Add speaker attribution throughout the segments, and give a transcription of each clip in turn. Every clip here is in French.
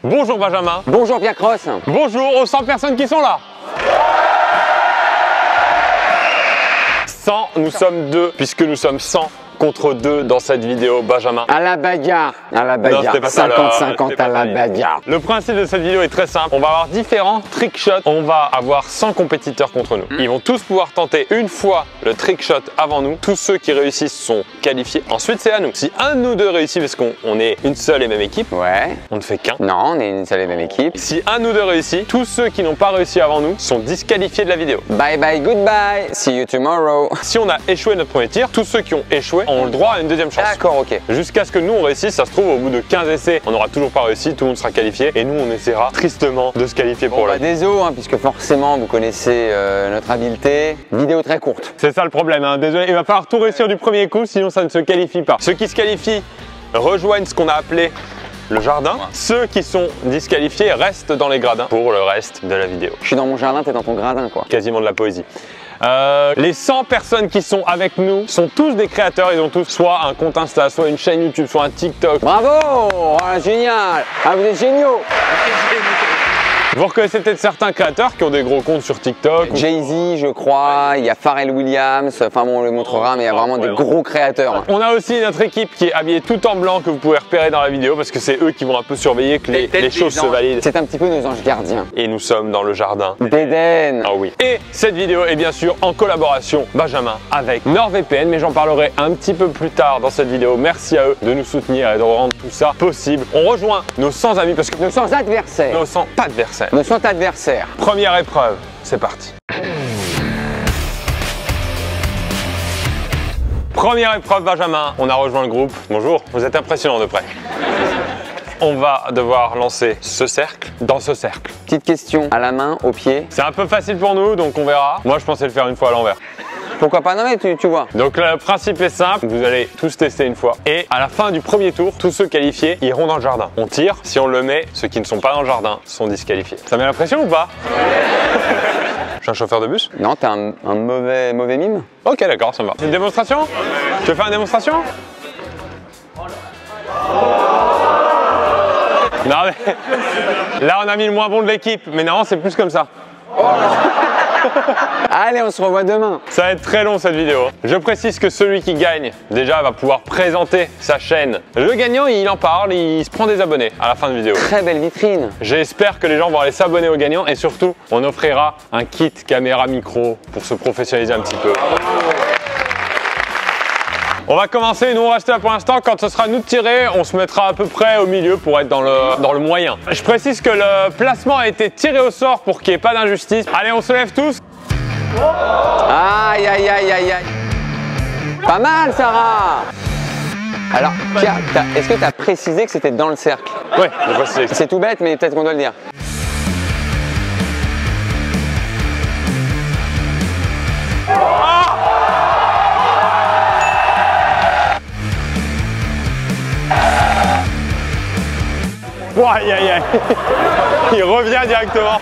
Speaker 1: Bonjour Benjamin.
Speaker 2: Bonjour Pierre Cross.
Speaker 1: Bonjour aux 100 personnes qui sont là. 100, nous sommes 2 puisque nous sommes 100 contre 2 dans cette vidéo, Benjamin.
Speaker 2: À la bagarre, 50-50 à la bagarre.
Speaker 1: Le principe de cette vidéo est très simple. On va avoir différents trick shots. On va avoir 100 compétiteurs contre nous. Ils vont tous pouvoir tenter une fois le trick shot avant nous. Tous ceux qui réussissent sont qualifiés. Ensuite, c'est à nous. Si un de nous deux réussit, parce qu'on est une seule et même équipe,
Speaker 2: Ouais.
Speaker 1: on ne fait qu'un.
Speaker 2: Non, on est une seule et même équipe.
Speaker 1: Si un de nous deux réussit, tous ceux qui n'ont pas réussi avant nous sont disqualifiés de la vidéo.
Speaker 2: Bye bye, goodbye. See you tomorrow.
Speaker 1: Si on a échoué notre premier tir, tous ceux qui ont échoué ont le droit à une deuxième chance.
Speaker 2: D'accord, ok.
Speaker 1: Jusqu'à ce que nous on réussisse, ça se trouve au bout de 15 essais, on n'aura toujours pas réussi, tout le monde sera qualifié et nous on essaiera tristement de se qualifier pour la.
Speaker 2: Désolé, puisque forcément vous connaissez notre habileté. Vidéo très courte.
Speaker 1: C'est ça le problème, hein. Désolé, il va falloir tout réussir du premier coup, sinon ça ne se qualifie pas. Ceux qui se qualifient rejoignent ce qu'on a appelé le jardin. Ceux qui sont disqualifiés restent dans les gradins pour le reste de la vidéo.
Speaker 2: Je suis dans mon jardin, t'es dans ton gradin, quoi.
Speaker 1: Quasiment de la poésie. Les 100 personnes qui sont avec nous sont tous des créateurs, ils ont tous soit un compte Insta, soit une chaîne YouTube, soit un TikTok.
Speaker 2: Bravo, génial. Vous êtes géniaux.
Speaker 1: Vous reconnaissez peut-être certains créateurs qui ont des gros comptes sur TikTok.
Speaker 2: Jay-Z, je crois, il y a Pharrell Williams, enfin bon, on le montrera, mais il y a vraiment des gros créateurs.
Speaker 1: On a aussi notre équipe qui est habillée tout en blanc que vous pouvez repérer dans la vidéo parce que c'est eux qui vont un peu surveiller que les choses se valident.
Speaker 2: C'est un petit peu nos anges gardiens.
Speaker 1: Et nous sommes dans le jardin
Speaker 2: d'Éden.
Speaker 1: Ah oui. Et cette vidéo est bien sûr en collaboration, Benjamin, avec NordVPN, mais j'en parlerai un petit peu plus tard dans cette vidéo. Merci à eux de nous soutenir et de rendre tout ça possible. On rejoint nos 100 amis parce que
Speaker 2: nos 100 adversaires.
Speaker 1: Nos 100 pas adversaires.
Speaker 2: Nos 100 adversaires.
Speaker 1: Première épreuve, c'est parti. Première épreuve, Benjamin, on a rejoint le groupe. Bonjour, vous êtes impressionnant de près. On va devoir lancer ce cercle dans ce cercle.
Speaker 2: Petite question, à la main, au pied.
Speaker 1: C'est un peu facile pour nous, donc on verra. Moi, je pensais le faire une fois à l'envers.
Speaker 2: Pourquoi pas? Non mais tu vois.
Speaker 1: Donc le principe est simple, vous allez tous tester une fois. Et à la fin du premier tour, tous ceux qualifiés iront dans le jardin. On tire, si on le met, ceux qui ne sont pas dans le jardin sont disqualifiés. Ça met la pression ou pas? Je suis un chauffeur de bus?
Speaker 2: Non, t'es un mauvais mime.
Speaker 1: Ok, d'accord, ça me va. Une démonstration? Tu veux faire une démonstration? Non mais là on a mis le moins bon de l'équipe, mais non c'est plus comme ça.
Speaker 2: Allez, on se revoit demain.
Speaker 1: Ça va être très long cette vidéo. Je précise que celui qui gagne, déjà va pouvoir présenter sa chaîne. Le gagnant, il en parle, il se prend des abonnés à la fin de vidéo.
Speaker 2: Très belle vitrine.
Speaker 1: J'espère que les gens vont aller s'abonner au gagnant et surtout, on offrira un kit caméra micro pour se professionnaliser un petit peu. On va commencer, nous on reste là pour l'instant. Quand ce sera nous de tirer, on se mettra à peu près au milieu pour être dans le moyen. Je précise que le placement a été tiré au sort pour qu'il n'y ait pas d'injustice. Allez, on se lève tous.
Speaker 2: Aïe, aïe, aïe, aïe, aïe. Pas mal, Sarah. Alors, Pierre, est-ce que tu as précisé que c'était dans le cercle?
Speaker 1: Ouais, je précise.
Speaker 2: C'est tout bête, mais peut-être qu'on doit le dire.
Speaker 1: Oh, aïe aïe aïe. Il revient directement.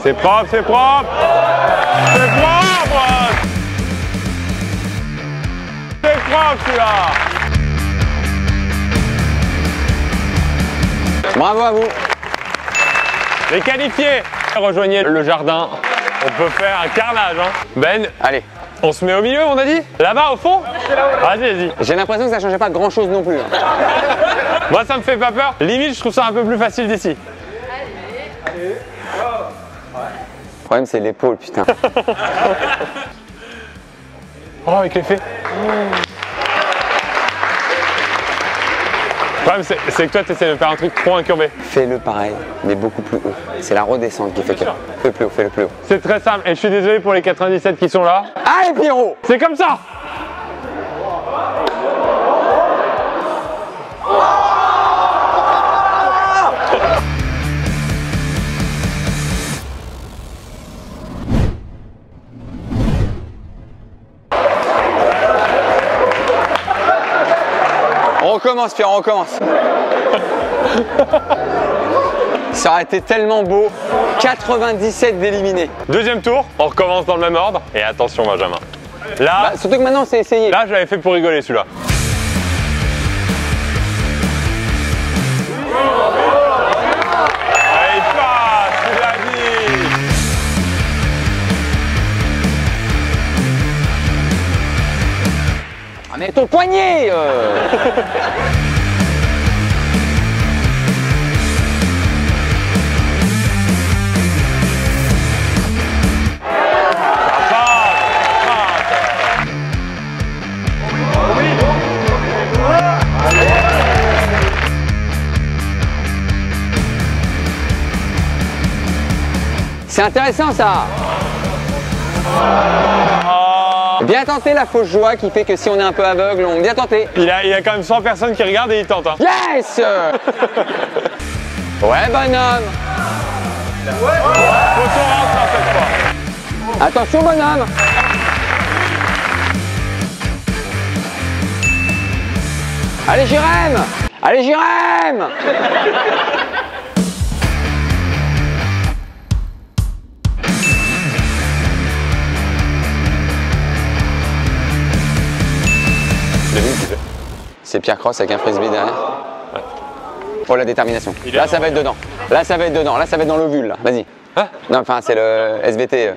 Speaker 1: C'est propre, c'est propre. C'est propre. C'est propre celui-là.
Speaker 2: Bravo à vous.
Speaker 1: Les qualifiés. Rejoignez le jardin. On peut faire un carnage, hein. Ben,
Speaker 2: allez.
Speaker 1: On se met au milieu, on a dit? Là-bas, au fond? Vas-y, vas-y.
Speaker 2: J'ai l'impression que ça changeait pas grand-chose non plus.
Speaker 1: Moi, ça me fait pas peur. Limite, je trouve ça un peu plus facile d'ici.
Speaker 2: Le problème, c'est l'épaule, putain.
Speaker 1: Oh, avec l'effet. Le problème, c'est que toi, tu essaies de faire un truc trop incurvé.
Speaker 2: Fais-le pareil, mais beaucoup plus haut. C'est la redescente qui fait que. Fais-le plus haut, fais-le plus haut.
Speaker 1: C'est très simple, et je suis désolé pour les 97 qui sont là.
Speaker 2: Allez, Pierrot!
Speaker 1: C'est comme ça!
Speaker 2: On recommence, Pierre, on recommence. Ça aurait été tellement beau. 97 d'éliminés.
Speaker 1: Deuxième tour, on recommence dans le même ordre. Et attention Benjamin, Là,
Speaker 2: Bah, surtout que maintenant, c'est essayé.
Speaker 1: là je l'avais fait pour rigoler celui-là. Ah, il passe, tu l'as dit.
Speaker 2: Ah, mais ton poignet C'est intéressant ça. Bien tenté la fausse joie qui fait que si on est un peu aveugle, on bien tenté.
Speaker 1: Il y a quand même 100 personnes qui regardent et ils tentent. Hein.
Speaker 2: Yes. Ouais bonhomme.
Speaker 1: Photo rentre à cette fois.
Speaker 2: Attention bonhomme. Allez Jérém. Allez Jérém. C'est Pierre Cross avec un frisbee derrière.
Speaker 1: Ouais.
Speaker 2: Oh la détermination.
Speaker 1: Il est
Speaker 2: Là ça va être dedans. Là ça va être dedans. Là ça va être dans l'ovule là. Vas-y.
Speaker 1: Hein?
Speaker 2: Non enfin c'est le SVT.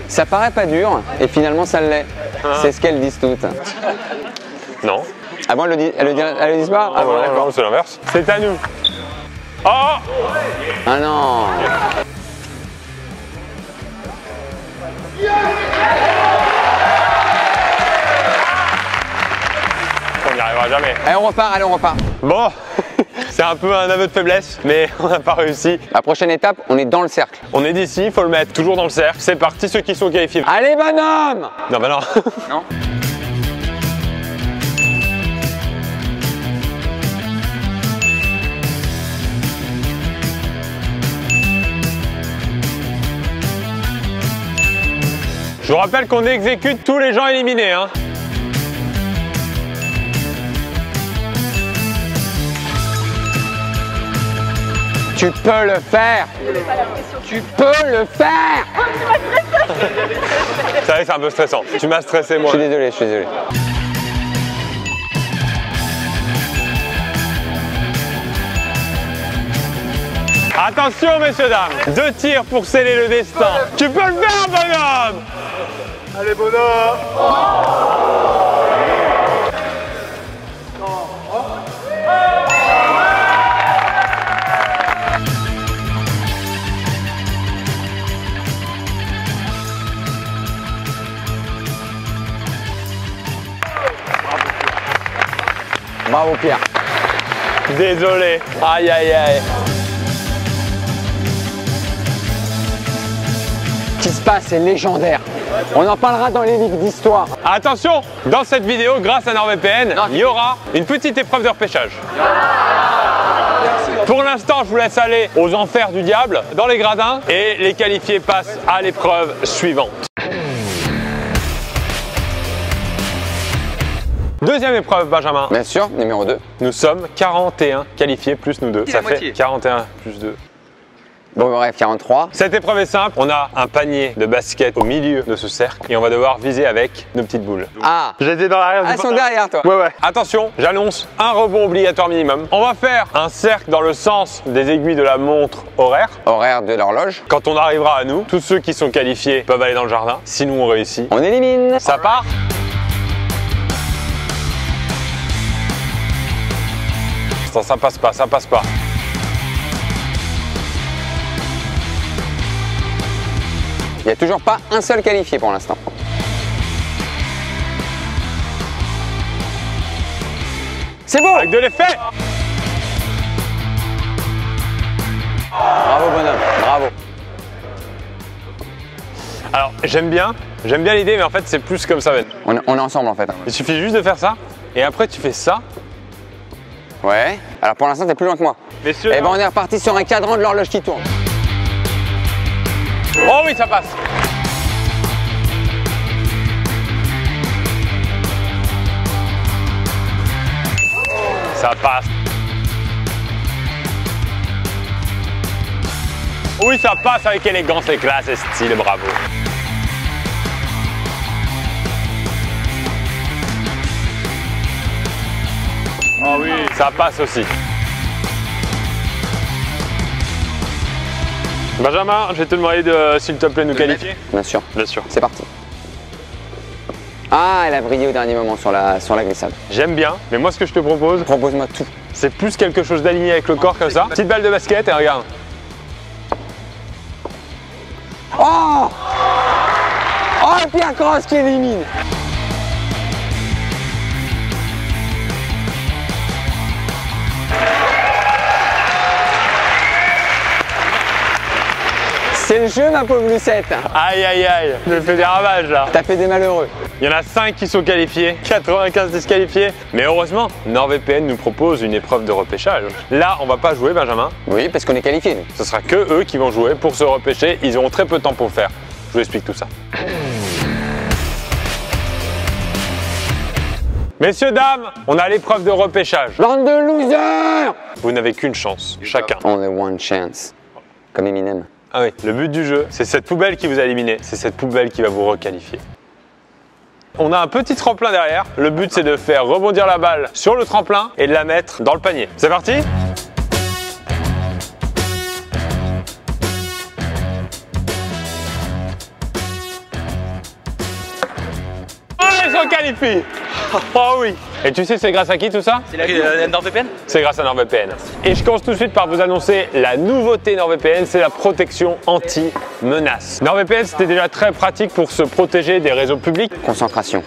Speaker 2: Ça paraît pas dur et finalement ça l'est. C'est ce qu'elles disent toutes.
Speaker 1: Non.
Speaker 2: Ah bon, elles le disent pas? Ah bon,
Speaker 1: non,
Speaker 2: d'accord.
Speaker 1: non, c'est l'inverse. C'est à nous. Oh!
Speaker 2: Ah non.
Speaker 1: On n'y arrivera jamais.
Speaker 2: Allez on repart, allez on repart.
Speaker 1: Bon, c'est un peu un aveu de faiblesse, mais on n'a pas réussi.
Speaker 2: La prochaine étape, on est dans le cercle.
Speaker 1: On est d'ici, il faut le mettre toujours dans le cercle. C'est parti, ceux qui sont qualifiés.
Speaker 2: Allez bonhomme.
Speaker 1: Non, bah non.
Speaker 2: Non.
Speaker 1: Je vous rappelle qu'on exécute tous les gens éliminés. Hein.
Speaker 2: Tu peux le faire. Tu peux le faire.
Speaker 1: Ça va, c'est un peu stressant. Tu m'as stressé,
Speaker 2: Je
Speaker 1: moi.
Speaker 2: suis désolé, je suis désolé.
Speaker 1: Attention, messieurs, dames. 2 tirs pour sceller le destin. Tu peux le faire, bonhomme.
Speaker 3: Allez, bonhomme!
Speaker 2: Bravo Pierre.
Speaker 1: Désolé. Aïe, aïe, aïe.
Speaker 2: Ce qui se passe est légendaire. On en parlera dans les livres d'histoire.
Speaker 1: Attention, dans cette vidéo, grâce à NordVPN, il y aura une petite épreuve de repêchage. Pour l'instant, je vous laisse aller aux enfers du diable, dans les gradins, et les qualifiés passent à l'épreuve suivante. Deuxième épreuve, Benjamin.
Speaker 2: Bien sûr, numéro 2.
Speaker 1: Nous sommes 41 qualifiés plus nous deux. Ça fait
Speaker 2: moitié.
Speaker 1: 41 plus 2.
Speaker 2: Bon bref, 43.
Speaker 1: Cette épreuve est simple. On a un panier de basket au milieu de ce cercle et on va devoir viser avec nos petites boules.
Speaker 2: Ah,
Speaker 1: J'étais dans l'arrière du
Speaker 2: elles sont
Speaker 1: pantalon.
Speaker 2: derrière toi.
Speaker 1: Ouais, ouais. Attention, j'annonce un rebond obligatoire minimum. On va faire un cercle dans le sens des aiguilles de la montre horaire.
Speaker 2: Horaire de l'horloge.
Speaker 1: Quand on arrivera à nous, tous ceux qui sont qualifiés peuvent aller dans le jardin. Si nous on réussit,
Speaker 2: On élimine.
Speaker 1: ça part. Ça passe pas, ça passe pas.
Speaker 2: Il n'y a toujours pas un seul qualifié pour l'instant. C'est beau.
Speaker 1: Avec de l'effet.
Speaker 2: Bravo bonhomme, bravo.
Speaker 1: Alors j'aime bien l'idée, mais en fait c'est plus comme ça, Ben.
Speaker 2: On est ensemble en fait.
Speaker 1: Il suffit juste de faire ça, et après tu fais ça.
Speaker 2: Ouais. Alors pour l'instant, t'es plus loin que moi.
Speaker 1: Messieurs,
Speaker 2: Eh ben on est reparti sur un cadran de l'horloge qui tourne.
Speaker 1: oh oui, ça passe. Ça passe. Oui, ça passe avec élégance et classe et style, bravo. Oh oui, ça passe aussi. Benjamin, je vais te demander de, s'il te plaît, nous qualifier.
Speaker 2: Bien sûr.
Speaker 1: Bien sûr.
Speaker 2: C'est parti. Ah, elle a brillé au dernier moment sur la glissade.
Speaker 1: J'aime bien, mais moi ce que je te propose,
Speaker 2: Propose-moi tout.
Speaker 1: c'est plus quelque chose d'aligné avec le corps comme ça. Petite balle de basket et regarde.
Speaker 2: Oh! Oh, Pierre Cross qui élimine. C'est le jeu, ma pauvre Lucette.
Speaker 1: Aïe aïe aïe, je fais des ravages là.
Speaker 2: T'as fait des malheureux.
Speaker 1: Il y en a 5 qui sont qualifiés, 95 disqualifiés. Mais heureusement, NordVPN nous propose une épreuve de repêchage. Là, on va pas jouer, Benjamin.
Speaker 2: Oui, parce qu'on est qualifiés, nous.
Speaker 1: Ce sera que eux qui vont jouer pour se repêcher. Ils auront très peu de temps pour le faire. Je vous explique tout ça. Messieurs, dames, on a l'épreuve de repêchage.
Speaker 2: Bande de losers!
Speaker 1: Vous n'avez qu'une chance, chacun.
Speaker 2: Only one chance. Comme Eminem.
Speaker 1: Ah oui, le but du jeu, c'est cette poubelle qui vous a éliminé. C'est cette poubelle qui va vous requalifier. On a un petit tremplin derrière. Le but, c'est de faire rebondir la balle sur le tremplin et de la mettre dans le panier. C'est parti ? Oh, ils sont qualifiés! Oh oui! Et tu sais c'est grâce à qui tout ça?
Speaker 4: C'est NordVPN?
Speaker 1: C'est grâce à NordVPN. Et je commence tout de suite par vous annoncer la nouveauté NordVPN, c'est la protection anti-menace. NordVPN, c'était déjà très pratique pour se protéger des réseaux publics.
Speaker 2: Concentration.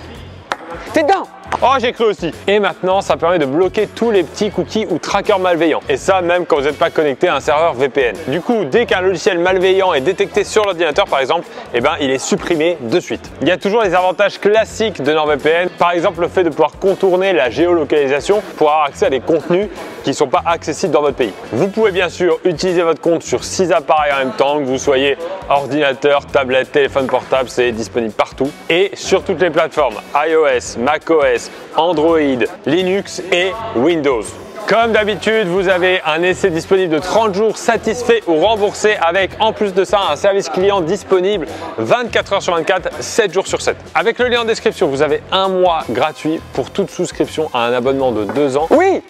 Speaker 2: T'es dedans!
Speaker 1: Oh, j'ai cru aussi. Et maintenant, ça permet de bloquer tous les petits cookies ou trackers malveillants. Et ça, même quand vous n'êtes pas connecté à un serveur VPN. Du coup, dès qu'un logiciel malveillant est détecté sur l'ordinateur, par exemple, eh ben, il est supprimé de suite. Il y a toujours les avantages classiques de NordVPN. Par exemple, le fait de pouvoir contourner la géolocalisation pour avoir accès à des contenus qui ne sont pas accessibles dans votre pays. Vous pouvez bien sûr utiliser votre compte sur 6 appareils en même temps, que vous soyez ordinateur, tablette, téléphone portable, c'est disponible partout. Et sur toutes les plateformes iOS, macOS, Android, Linux et Windows. Comme d'habitude, vous avez un essai disponible de 30 jours satisfait ou remboursé avec en plus de ça un service client disponible 24 heures sur 24, 7 jours sur 7. Avec le lien en description, vous avez un mois gratuit pour toute souscription à un abonnement de 2 ans.
Speaker 2: Oui!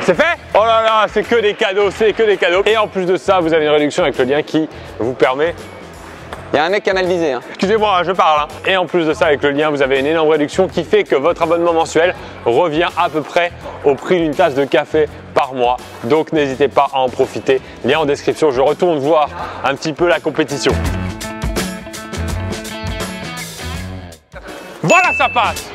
Speaker 1: C'est fait? Oh là là, c'est que des cadeaux, c'est que des cadeaux. Et en plus de ça, vous avez une réduction avec le lien qui vous permet...
Speaker 2: Il y a un mec qui a mal visé. Hein.
Speaker 1: Excusez-moi, je parle. Et en plus de ça, avec le lien, vous avez une énorme réduction qui fait que votre abonnement mensuel revient à peu près au prix d'une tasse de café par mois. Donc n'hésitez pas à en profiter. Lien en description, je retourne voir un petit peu la compétition. Voilà, ça passe!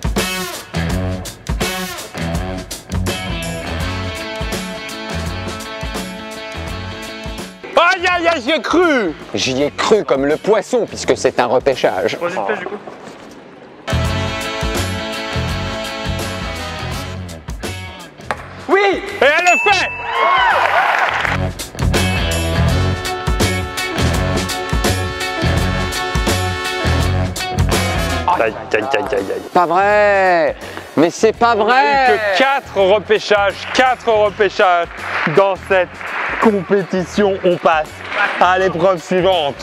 Speaker 1: Aïe aïe aïe, j'y ai cru!
Speaker 2: J'y ai cru comme le poisson puisque c'est un repêchage.
Speaker 3: Troisième pêche du coup.
Speaker 2: Oui!
Speaker 1: Et elle le fait! Aïe aïe aïe aïe aïe.
Speaker 2: Pas vrai! Mais c'est pas vrai!
Speaker 1: Que 4 repêchages dans cette compétition. On passe à l'épreuve suivante.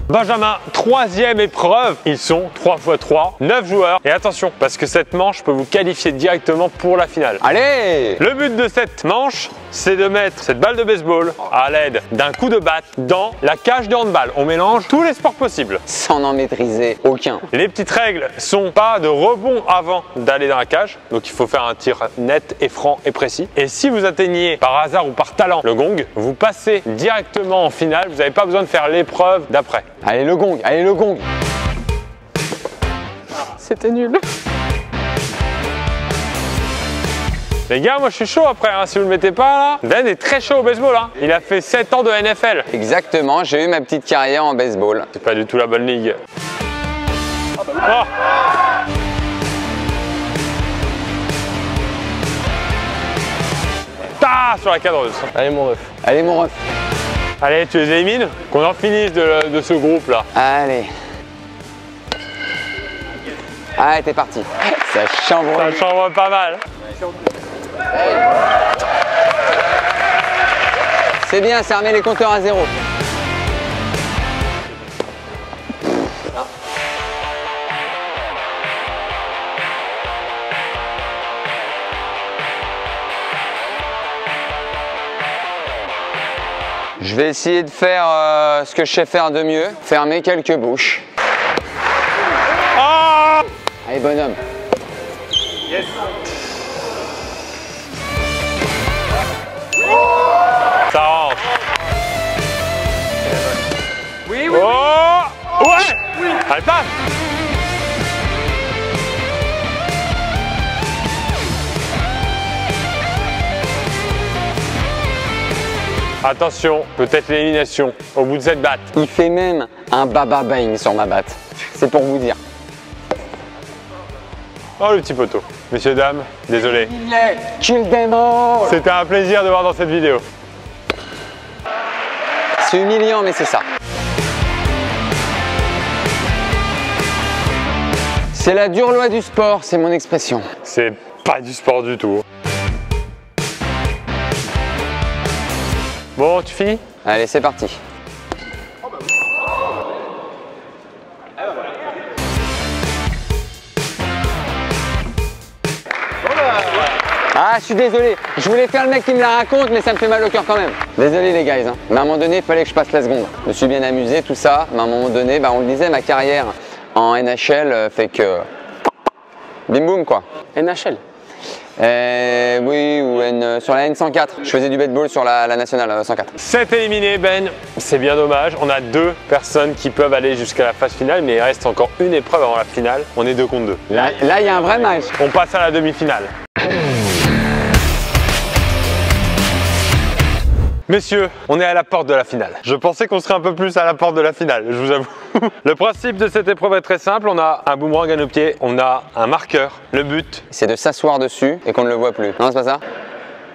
Speaker 1: Benjamin, troisième épreuve. Ils sont 3 x 3, 9 joueurs. Et attention, parce que cette manche peut vous qualifier directement pour la finale.
Speaker 2: Allez!
Speaker 1: Le but de cette manche, c'est de mettre cette balle de baseball à l'aide d'un coup de batte dans la cage de handball. On mélange tous les sports possibles.
Speaker 2: Sans en maîtriser aucun.
Speaker 1: Les petites règles sont pas de rebond avant d'aller dans la cage. Donc il faut faire un tir net et franc et précis. Et si vous atteignez par hasard ou par talent le gong, vous passez directement en finale. Vous n'avez pas besoin de faire l'épreuve d'après.
Speaker 2: Allez le gong, allez le gong.
Speaker 1: C'était nul. Les gars, moi je suis chaud après, hein, si vous le mettez pas là. Ben est très chaud au baseball, hein. Il a fait 7 ans de NFL.
Speaker 2: Exactement, j'ai eu ma petite carrière en baseball.
Speaker 1: C'est pas du tout la bonne ligue. Oh. Ta sur la cadreuse. Allez mon ref.
Speaker 2: Allez mon ref.
Speaker 1: Allez, tu les élimines. Qu'on en finisse de ce groupe là.
Speaker 2: Allez. Allez, t'es parti. Ça chambre.
Speaker 1: Ça chambre pas mal.
Speaker 2: C'est bien, ça remet les compteurs à zéro. Je vais essayer de faire ce que je sais faire de mieux, fermer quelques bouches.
Speaker 1: Ah!
Speaker 2: Allez, bonhomme.
Speaker 3: Yes.
Speaker 1: Ça rentre.
Speaker 3: Oui,
Speaker 1: Oh! Ouais! Oui. Elle passe! Attention, peut-être l'élimination au bout de cette batte.
Speaker 2: Il fait même un baba bang sur ma batte. C'est pour vous dire.
Speaker 1: Oh, le petit poteau. Messieurs, dames, désolé.
Speaker 2: Kill them all.
Speaker 1: C'était un plaisir de voir dans cette vidéo.
Speaker 2: C'est humiliant, mais c'est ça. C'est la dure loi du sport, c'est mon expression.
Speaker 1: C'est pas du sport du tout. Bon, tu finis?
Speaker 2: Allez, c'est parti. Ah, je suis désolé. Je voulais faire le mec qui me la raconte, mais ça me fait mal au cœur quand même. Désolé les guys. Mais à un moment donné, il fallait que je passe la seconde. Je me suis bien amusé, tout ça. Mais à un moment donné, on le disait, ma carrière en NHL fait que... Bim boum quoi.
Speaker 4: NHL.
Speaker 2: Oui, ou sur la N104. Je faisais du baseball sur la nationale 104.
Speaker 1: 7 éliminés, Ben. C'est bien dommage. On a 2 personnes qui peuvent aller jusqu'à la phase finale, mais il reste encore une épreuve avant la finale. On est 2 contre 2.
Speaker 2: Là, il y a un vrai match.
Speaker 1: On passe à la demi-finale. Messieurs, on est à la porte de la finale. Je pensais qu'on serait un peu plus à la porte de la finale, je vous avoue. Le principe de cette épreuve est très simple. On a un boomerang à nos pieds, on a un marqueur. Le but,
Speaker 2: C'est de s'asseoir dessus et qu'on ne le voit plus. Non, c'est pas ça?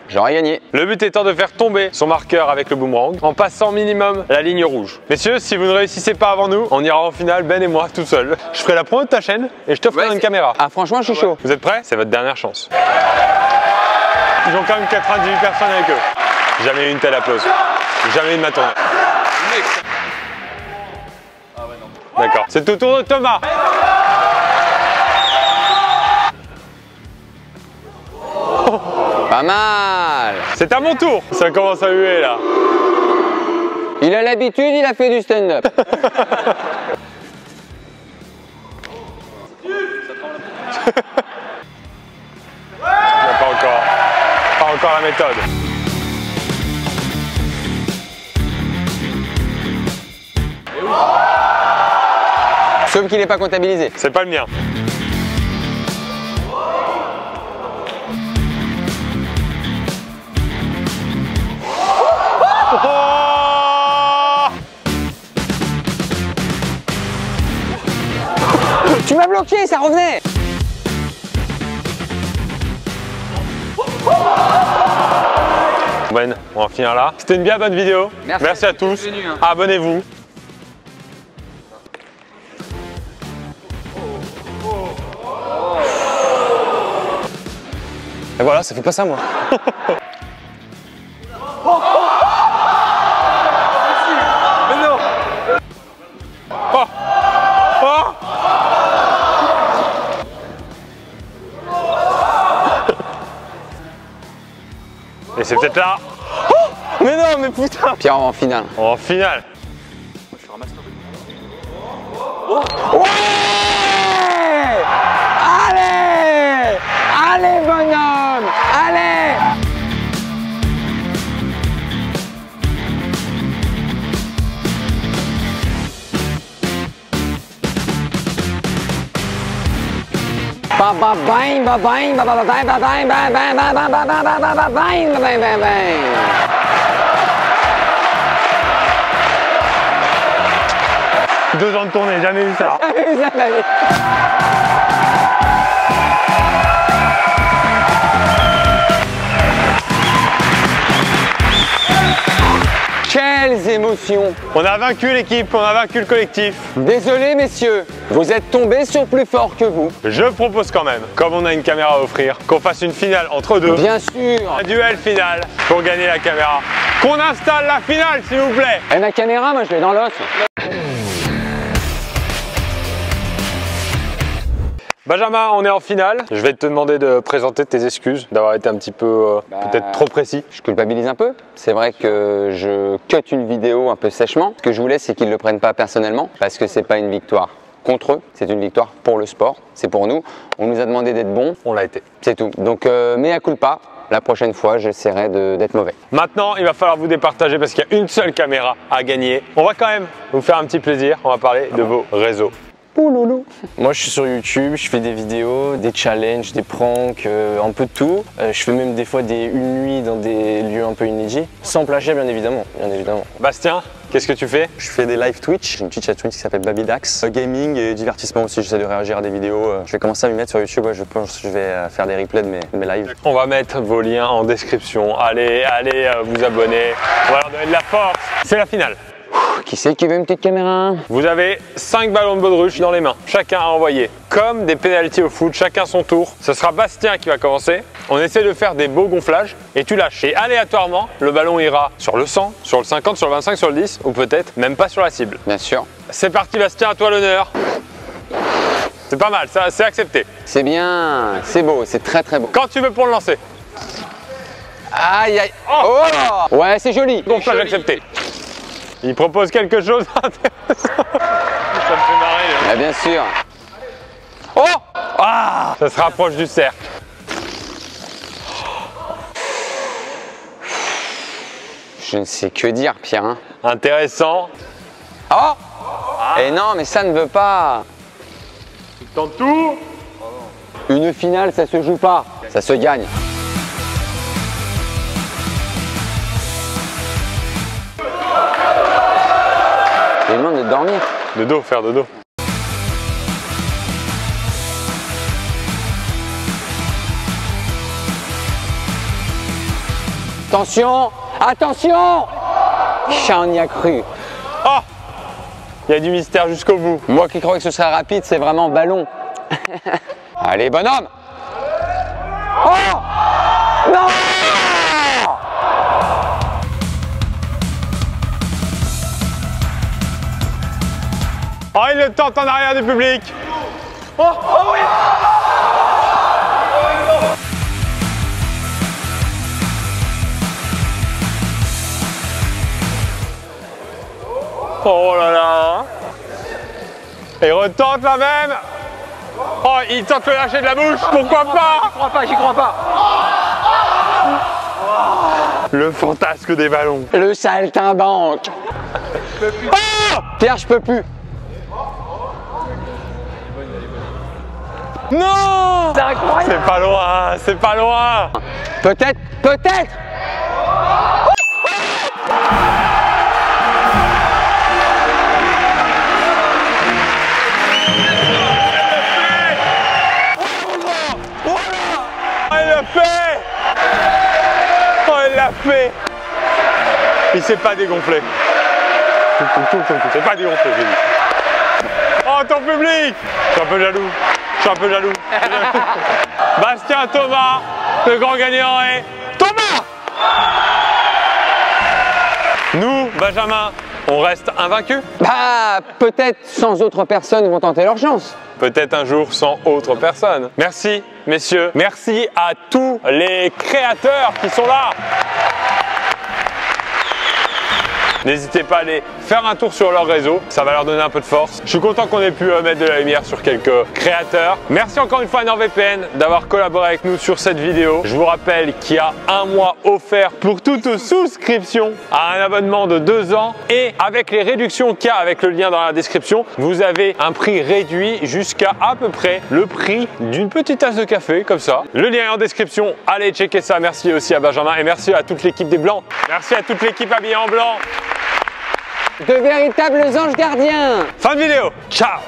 Speaker 2: J'aurais gagné.
Speaker 1: le but étant de faire tomber son marqueur avec le boomerang en passant minimum la ligne rouge. Messieurs, si vous ne réussissez pas avant nous, on ira en finale, Ben et moi, tout seul. Je ferai la promo de ta chaîne et je t'offrirai une caméra.
Speaker 2: Ah, franchement, je suis chaud.
Speaker 1: Vous êtes prêts? C'est votre dernière chance. Ils ont quand même 98 personnes avec eux. Jamais eu une telle applause. Jamais eu de ma tournée. D'accord. C'est au tour de Thomas.
Speaker 2: Pas mal.
Speaker 1: C'est à mon tour. Ça commence à huer là.
Speaker 2: Il a l'habitude, il a fait du stand-up.
Speaker 1: Pas encore. Pas encore la méthode.
Speaker 2: Sauf qu'il n'est pas comptabilisé.
Speaker 1: C'est pas le mien. Oh!
Speaker 2: Tu m'as bloqué, ça revenait.
Speaker 1: Ben, on va finir là. C'était une bien bonne vidéo.
Speaker 2: Merci
Speaker 1: à tous.
Speaker 2: d'être venu, hein.
Speaker 1: Abonnez-vous.
Speaker 4: Et voilà, ça fait pas ça moi.
Speaker 1: Oh! Oh! Et c'est peut-être là.
Speaker 4: Mais non, mais putain.
Speaker 2: Pierre en finale.
Speaker 1: En finale.
Speaker 2: Ouais! Allez! Allez, bonhomme! Allez! Ba ba bang ba bang ba ba ba bang ba bang ba ba ba ba ba ba ba ba ba bang ba bang ba bang.
Speaker 1: 2 ans de tournée, jamais vu ça.
Speaker 2: Quelles émotions!
Speaker 1: On a vaincu l'équipe, on a vaincu le collectif.
Speaker 2: Désolé messieurs, vous êtes tombés sur plus fort que vous.
Speaker 1: Je propose quand même, comme on a une caméra à offrir, qu'on fasse une finale entre deux.
Speaker 2: Bien sûr!
Speaker 1: Un duel final pour gagner la caméra. qu'on installe la finale, s'il vous plaît.
Speaker 2: Et ma caméra, moi je l'ai dans l'os.
Speaker 1: Benjamin, on est en finale. Je vais te demander de présenter tes excuses, d'avoir été un petit peu peut-être trop précis.
Speaker 2: Je culpabilise un peu. C'est vrai que je cut une vidéo un peu sèchement. Ce que je voulais, c'est qu'ils ne le prennent pas personnellement, parce que c'est pas une victoire contre eux, c'est une victoire pour le sport, c'est pour nous. On nous a demandé d'être bons,
Speaker 1: On l'a été.
Speaker 2: c'est tout. Donc, mea culpa. La prochaine fois, j'essaierai d'être mauvais.
Speaker 1: Maintenant, il va falloir vous départager parce qu'il y a une seule caméra à gagner. On va quand même vous faire un petit plaisir. On va parler de vos réseaux.
Speaker 2: Ouloulou.
Speaker 4: Moi, je suis sur YouTube, je fais des vidéos, des challenges, des pranks, un peu de tout. Je fais même des fois une nuit dans des lieux un peu inédits, sans plagiat, bien évidemment.
Speaker 1: Bastien, qu'est-ce que tu fais?
Speaker 5: Je fais des live Twitch, j'ai une petite chaîne Twitch qui s'appelle Babydax. Gaming et divertissement aussi, j'essaie de réagir à des vidéos. Je vais commencer à m'y mettre sur YouTube, je pense que je vais faire des replays de mes lives.
Speaker 1: On va mettre vos liens en description. Allez, vous abonner. On va leur donner de la force. C'est la finale.
Speaker 2: Qui c'est qui veut une petite caméra?
Speaker 1: Vous avez 5 ballons de baudruche dans les mains. Chacun a envoyé. Comme des pénaltys au foot, chacun son tour. Ce sera Bastien qui va commencer. On essaie de faire des beaux gonflages et tu lâches. Et aléatoirement, le ballon ira sur le 100, sur le 50, sur le 25, sur le 10 ou peut-être même pas sur la cible.
Speaker 2: Bien sûr.
Speaker 1: C'est parti Bastien, à toi l'honneur. C'est pas mal, ça c'est accepté.
Speaker 2: C'est bien, c'est beau, c'est très très beau.
Speaker 1: Quand tu veux pour le lancer.
Speaker 2: Aïe aïe. Oh, ouais, c'est joli.
Speaker 1: Gonflage accepté. Il propose quelque chose d'intéressant. Ça me fait marrer.
Speaker 2: Ah, bien sûr. Oh,
Speaker 1: Ah, ça se rapproche du cercle.
Speaker 2: je ne sais que dire, Pierre. Hein.
Speaker 1: Intéressant.
Speaker 2: Oh, et non, mais ça ne veut pas.
Speaker 1: Tente tout.
Speaker 2: Une finale, ça se joue pas, ça se gagne. Je lui demande de dormir.
Speaker 1: De dos, faire de dos.
Speaker 2: Attention, attention. On y a cru.
Speaker 1: Oh, il y a du mystère jusqu'au bout.
Speaker 2: Moi qui croyais que ce serait rapide, c'est vraiment ballon. Allez, bonhomme. Oh, non.
Speaker 1: Oh, il le tente en arrière du public. Oh, oh oui. Oh là là. Et retente la même. Oh, il tente de le lâcher de la bouche, pourquoi pas?
Speaker 3: J'y crois pas.
Speaker 1: Le fantasque des ballons.
Speaker 2: Le saltimbanque.
Speaker 1: Oh,
Speaker 2: Pierre, je peux plus.
Speaker 1: non.
Speaker 3: C'est incroyable.
Speaker 1: C'est pas loin, c'est pas loin.
Speaker 2: Peut-être, peut-être.
Speaker 1: Oh, il l'a fait. Oh, il l'a fait. Il s'est pas dégonflé. Il s'est pas dégonflé, j'ai dit. Oh, ton public. Je suis un peu jaloux. Je suis un peu jaloux. Bastien Thomas, le grand gagnant est Thomas. Nous, Benjamin, on reste invaincus.
Speaker 2: Bah, peut-être 100 autres personnes vont tenter leur chance.
Speaker 1: Peut-être un jour sans autre personne. Merci, messieurs. Merci à tous les créateurs qui sont là. N'hésitez pas à aller faire un tour sur leur réseau, ça va leur donner un peu de force. Je suis content qu'on ait pu mettre de la lumière sur quelques créateurs. Merci encore une fois à NordVPN d'avoir collaboré avec nous sur cette vidéo. Je vous rappelle qu'il y a un mois offert pour toute souscription à un abonnement de 2 ans. Et avec les réductions qu'il y a avec le lien dans la description, vous avez un prix réduit jusqu'à à peu près le prix d'une petite tasse de café, comme ça. Le lien est en description, allez checker ça. Merci aussi à Benjamin et merci à toute l'équipe des Blancs. Merci à toute l'équipe habillée en blanc.
Speaker 2: De véritables anges gardiens.
Speaker 1: Fin de vidéo. Ciao.